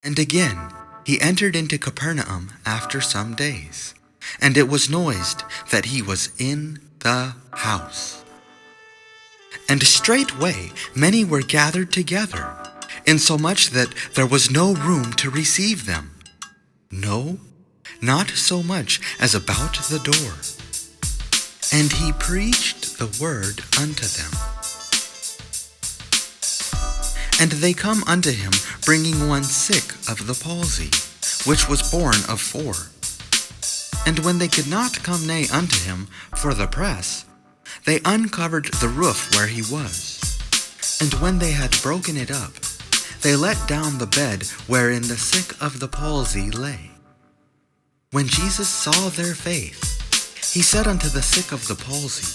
And again he entered into Capernaum after some days, and it was noised that he was in the house. And straightway many were gathered together, insomuch that there was no room to receive them, no, not so much as about the door. And he preached the word unto them. And they come unto him, bringing one sick of the palsy, which was born of 4. And when they could not come nigh unto him for the press, they uncovered the roof where he was. And when they had broken it up, they let down the bed wherein the sick of the palsy lay. When Jesus saw their faith, he said unto the sick of the palsy,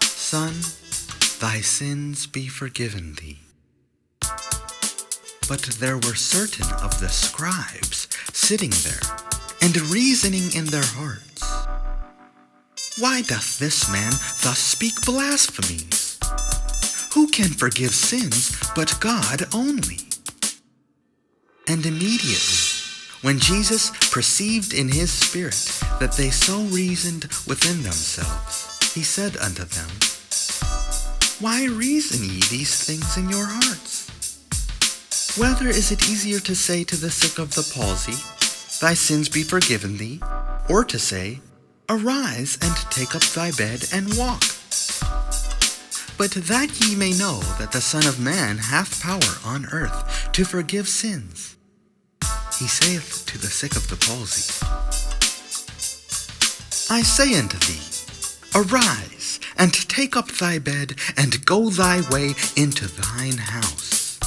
Son, thy sins be forgiven thee. But there were certain of the scribes sitting there, and reasoning in their hearts, Why doth this man thus speak blasphemies? Who can forgive sins but God only? And immediately, when Jesus perceived in his spirit that they so reasoned within themselves, he said unto them, Why reason ye these things in your hearts? Whether is it easier to say to the sick of the palsy, Thy sins be forgiven thee, or to say, Arise and take up thy bed and walk? But that ye may know that the Son of Man hath power on earth to forgive sins, he saith to the sick of the palsy, I say unto thee, Arise, and take up thy bed, and go thy way into thine house.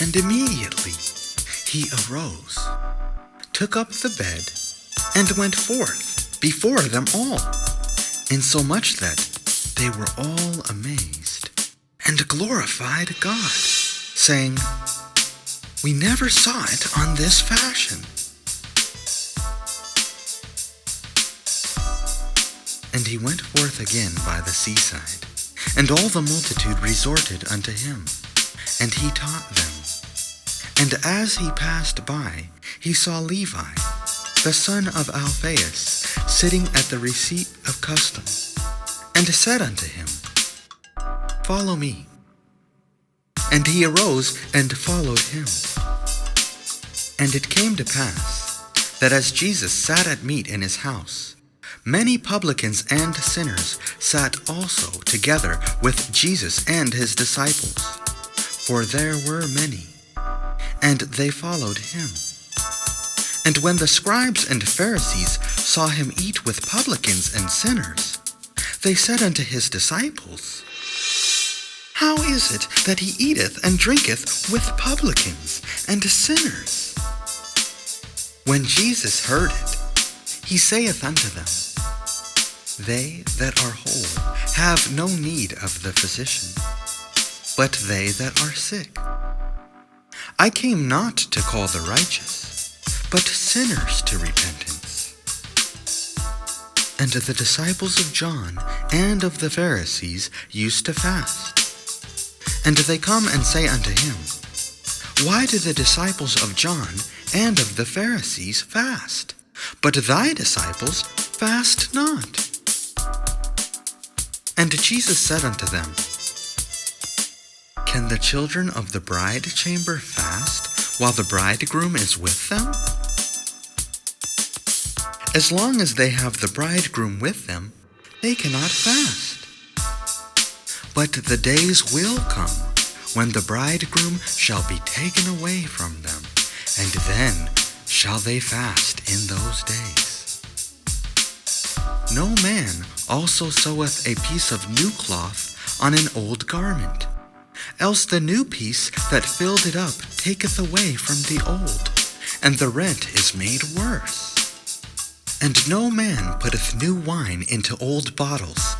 And immediately he arose, took up the bed, and went forth before them all, insomuch that they were all amazed, and glorified God, saying, We never saw it on this fashion. And he went forth again by the seaside, and all the multitude resorted unto him, and he taught them. And as he passed by, he saw Levi, the son of Alphaeus, sitting at the receipt of custom, and said unto him, Follow me. And he arose and followed him. And it came to pass that as Jesus sat at meat in his house, many publicans and sinners sat also together with Jesus and his disciples, for there were many, and they followed him. And when the scribes and Pharisees saw him eat with publicans and sinners, they said unto his disciples, How is it that he eateth and drinketh with publicans and sinners? When Jesus heard it, he saith unto them, They that are whole have no need of the physician, but they that are sick. I came not to call the righteous, but sinners to repentance. And the disciples of John and of the Pharisees used to fast. And they come and say unto him, Why do the disciples of John and of the Pharisees fast, but thy disciples fast not? And Jesus said unto them, Can the children of the bride chamber fast while the bridegroom is with them? As long as they have the bridegroom with them, they cannot fast. But the days will come when the bridegroom shall be taken away from them, and then shall they fast in those days. No man also seweth a piece of new cloth on an old garment, else the new piece that filled it up taketh away from the old, and the rent is made worse. And no man putteth new wine into old bottles,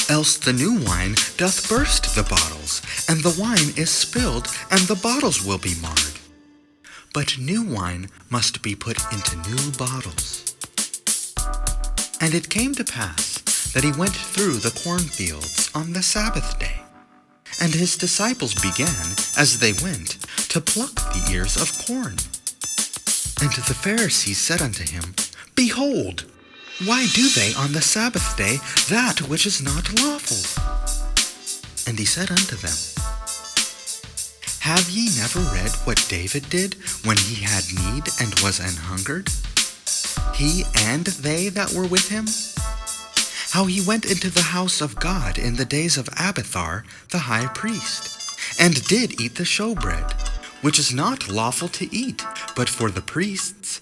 else the new wine doth burst the bottles, and the wine is spilled, and the bottles will be marred. But new wine must be put into new bottles. And it came to pass that he went through the cornfields on the Sabbath day. And his disciples began, as they went, to pluck the ears of corn. And the Pharisees said unto him, Behold, why do they on the Sabbath day that which is not lawful? And he said unto them, Have ye never read what David did when he had need and was an hungered? He and they that were with him? How he went into the house of God in the days of Abiathar the high priest, and did eat the showbread, which is not lawful to eat, but for the priests,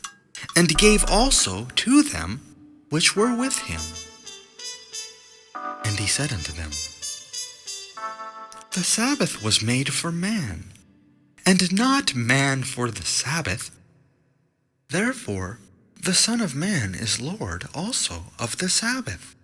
and gave also to them which were with him. And he said unto them, The Sabbath was made for man, and not man for the Sabbath. Therefore the Son of Man is Lord also of the Sabbath.